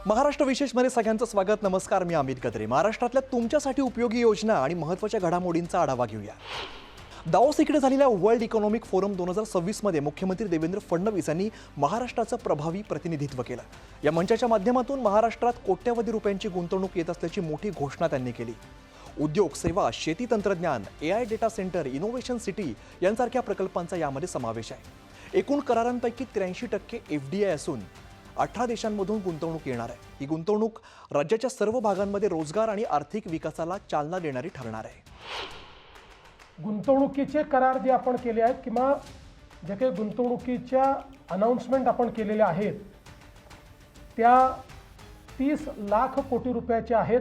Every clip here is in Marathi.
महाराष्ट्र विशेषमध्ये सगळ्यांचं स्वागत. नमस्कार, मी अमित गद्रे. महाराष्ट्रातल्या तुमच्यासाठी उपयोगी योजना आणि महत्त्वाच्या घडामोडींचा आढावा घेऊया. दावोस इकडे झालेल्या वर्ल्ड इकॉनॉमिक फोरम 2026 मध्ये मुख्यमंत्री देवेंद्र फडणवीस यांनी महाराष्ट्राचं प्रभावी प्रतिनिधित्व केलं. या मंचाच्या माध्यमातून महाराष्ट्रात कोट्यवधी रुपयांची गुंतवणूक येत असल्याची मोठी घोषणा त्यांनी केली. उद्योग, सेवा, शेती तंत्रज्ञान, AI data centre, innovation city यांसारख्या प्रकल्पांचा यामध्ये समावेश आहे. एकूण करारांपैकी 83% FDI असून 18 देशांमधून गुंतवणूक येणार आहे. ही गुंतवणूक राज्याच्या सर्व भागांमध्ये रोजगार आणि आर्थिक विकासाला चालना देणारी ठरणार आहे. गुंतवणुकीचे करार जे आपण केले आहेत किंवा जे काही गुंतवणुकीच्या अनाउन्समेंट आपण केलेल्या आहेत त्या 30 लाख कोटी रुपयाच्या आहेत.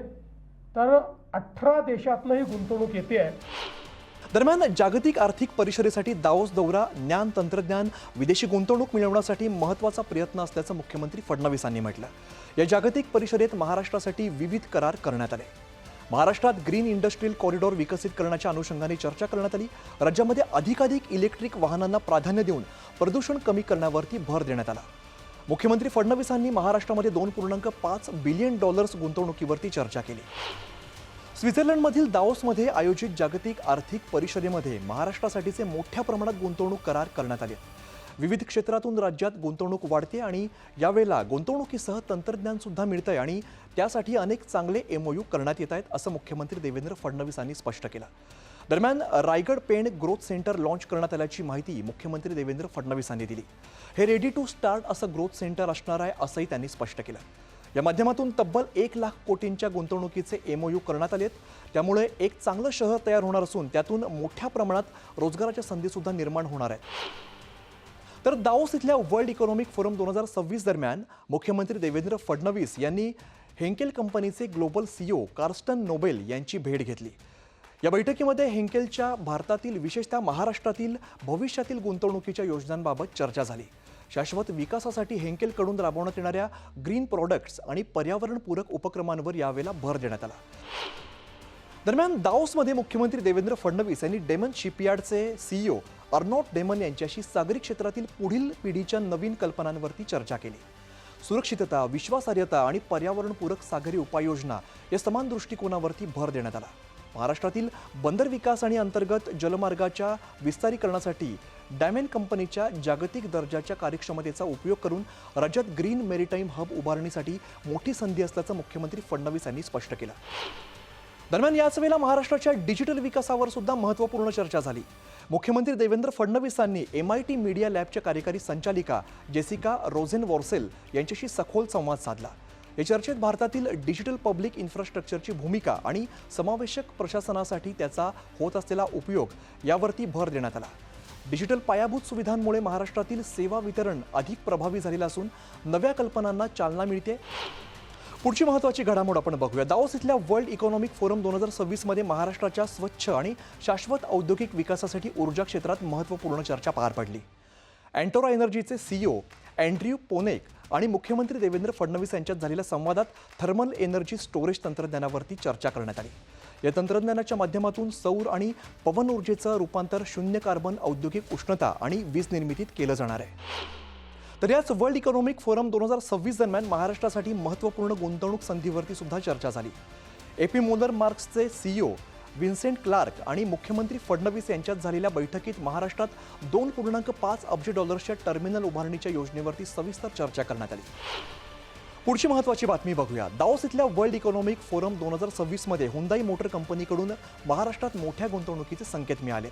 तर 18 देशातनं ही गुंतवणूक येते आहे. दरम्यान जागतिक आर्थिक परिषदेसाठी दावोस दौरा ज्ञान, तंत्रज्ञान, विदेशी गुंतवणूक मिळवण्यासाठी महत्त्वाचा प्रयत्न असल्याचं मुख्यमंत्री फडणवीसांनी म्हटलं. या जागतिक परिषदेत महाराष्ट्रासाठी विविध करार करण्यात आले. महाराष्ट्रात ग्रीन इंडस्ट्रियल कॉरिडॉर विकसित करण्याच्या अनुषंगाने चर्चा करण्यात आली. राज्यामध्ये अधिकाधिक इलेक्ट्रिक वाहनांना प्राधान्य देऊन प्रदूषण कमी करण्यावरती भर देण्यात आला. मुख्यमंत्री फडणवीसांनी महाराष्ट्रामध्ये $2.5 बिलियन गुंतवणुकीवरती चर्चा केली. स्वित्झर्लंडमधील दावोसमध्ये आयोजित जागतिक आर्थिक परिषदेमध्ये महाराष्ट्रासाठीचे मोठ्या प्रमाणात गुंतवणूक करार करण्यात आले. विविध क्षेत्रातून राज्यात गुंतवणूक वाढते आणि यावेळेला गुंतवणुकीसह तंत्रज्ञान सुद्धा मिळतंय आणि त्यासाठी अनेक चांगले MOU करण्यात येत आहेत, असं मुख्यमंत्री देवेंद्र फडणवीस यांनी स्पष्ट केलं. दरम्यान Raigad Pen growth centre launch करण्यात आल्याची माहिती मुख्यमंत्री देवेंद्र फडणवीसांनी दिली. हे रेडी टू स्टार्ट असं ग्रोथ सेंटर असणार आहे, असंही त्यांनी स्पष्ट केलं. या माध्यमातून तब्बल 1 लाख कोटींच्या गुंतवणुकीचे MOU करण्यात आलेत. त्यामुळे एक चांगलं शहर तयार होणार असून त्यातून मोठ्या प्रमाणात रोजगाराच्या संधीसुद्धा निर्माण होणार आहेत. तर दावोस इथल्या वर्ल्ड इकॉनॉमिक फोरम 2026 दरम्यान मुख्यमंत्री देवेंद्र फडणवीस यांनी हेंकेल कंपनीचे ग्लोबल CEO कार्स्टन नोबेल यांची भेट घेतली. या बैठकीमध्ये हेंकेलच्या भारतातील, विशेषतः महाराष्ट्रातील भविष्यातील गुंतवणुकीच्या योजनांबाबत चर्चा झाली. शाश्वत विकासासाठी हेंकेलकडून राबवण्यात येणाऱ्या ग्रीन प्रॉडक्ट्स आणि पर्यावरणपूरक उपक्रमांवर यावेळेला भर देण्यात आला. दरम्यान दावोसमध्ये मुख्यमंत्री देवेंद्र फडणवीस यांनी डेमन शिपयार्डचे CEO अर्नॉट डेमन यांच्याशी सागरी क्षेत्रातील पुढील पिढीच्या नवीन कल्पनांवरती चर्चा केली. सुरक्षितता, विश्वासार्हता आणि पर्यावरणपूरक सागरी उपाययोजना या समान दृष्टिकोनावरती भर देण्यात आला. महाराष्ट्रातील बंदर विकास आणि अंतर्गत जलमार्गाच्या विस्तारीकरणासाठी डायमेन कंपनीच्या जागतिक दर्जाच्या कार्यक्षमतेचा उपयोग करून राज्यात ग्रीन मेरीटाईम हब उभारणीसाठी मोठी संधी असल्याचं मुख्यमंत्री फडणवीस यांनी स्पष्ट केलं. दरम्यान याच वेळेला महाराष्ट्राच्या डिजिटल विकासावर सुद्धा महत्त्वपूर्ण चर्चा झाली. मुख्यमंत्री देवेंद्र फडणवीसांनी MIT मीडिया लॅबच्या कार्यकारी संचालिका जेसिका रोझेनवॉर्सेल यांच्याशी सखोल संवाद साधला. या चर्चेत भारतातील डिजिटल पब्लिक इन्फ्रास्ट्रक्चरची भूमिका आणि समावेशक प्रशासनासाठी त्याचा होत असलेला उपयोग यावरती भर देण्यात आला. डिजिटल पायाभूत सुविधांमुळे महाराष्ट्रातील सेवा वितरण अधिक प्रभावी झालेलं असून नव्या कल्पनांना चालना मिळते. पुढची महत्त्वाची घडामोड आपण बघूया. दावोस इथल्या वर्ल्ड इकॉनॉमिक फोरम 2026 मध्ये महाराष्ट्राच्या स्वच्छ आणि शाश्वत औद्योगिक विकासासाठी ऊर्जा क्षेत्रात महत्त्वपूर्ण चर्चा पार पडली. अँटोरा एनर्जीचे CEO अँड्र्यू पोनेक आणि मुख्यमंत्री देवेंद्र फडणवीस यांच्यात झालेल्या संवादात थर्मल एनर्जी स्टोरेज तंत्रज्ञानावरती चर्चा करण्यात आली. या तंत्रज्ञानाच्या माध्यमातून सौर आणि पवन ऊर्जेचं रूपांतर शून्य कार्बन औद्योगिक उष्णता आणि वीज निर्मितीत केलं जाणार आहे. तर याच वर्ल्ड इकॉनॉमिक फोरम 2026 दरम्यान महाराष्ट्रासाठी महत्त्वपूर्ण गुंतवणूक संधीवरती सुद्धा चर्चा झाली. AP मोलर मार्क्सचे CEO विन्सेंट क्लार्क आणि मुख्यमंत्री फडणवीस यांच्यात झालेल्या बैठकीत महाराष्ट्रात $2.5 अब्ज टर्मिनल उभारणीच्या योजनेवरती सविस्तर चर्चा करण्यात आली. पुढची महत्त्वाची बातमी बघूया. दावोस इथल्या वर्ल्ड इकॉनॉमिक फोरम 2026 मध्ये हुंदाई मोटर कंपनीकडून महाराष्ट्रात मोठ्या गुंतवणुकीचे संकेत मिळाले.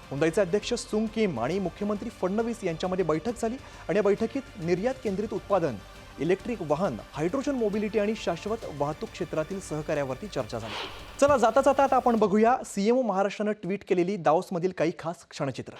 हुंदाईचे अध्यक्ष सुंग किम आणि मुख्यमंत्री फडणवीस यांच्यामध्ये बैठक झाली आणि या बैठकीत निर्यात केंद्रित उत्पादन, इलेक्ट्रिक वाहन, हायड्रोजन मोबिलिटी आणि शाश्वत वाहतूक क्षेत्रातील सहकार्यावरती चर्चा झाली. चला जाता जाता आता आपण बघूया CMO महाराष्ट्रानं ट्विट केलेली दावोसमधील काही खास क्षणचित्र.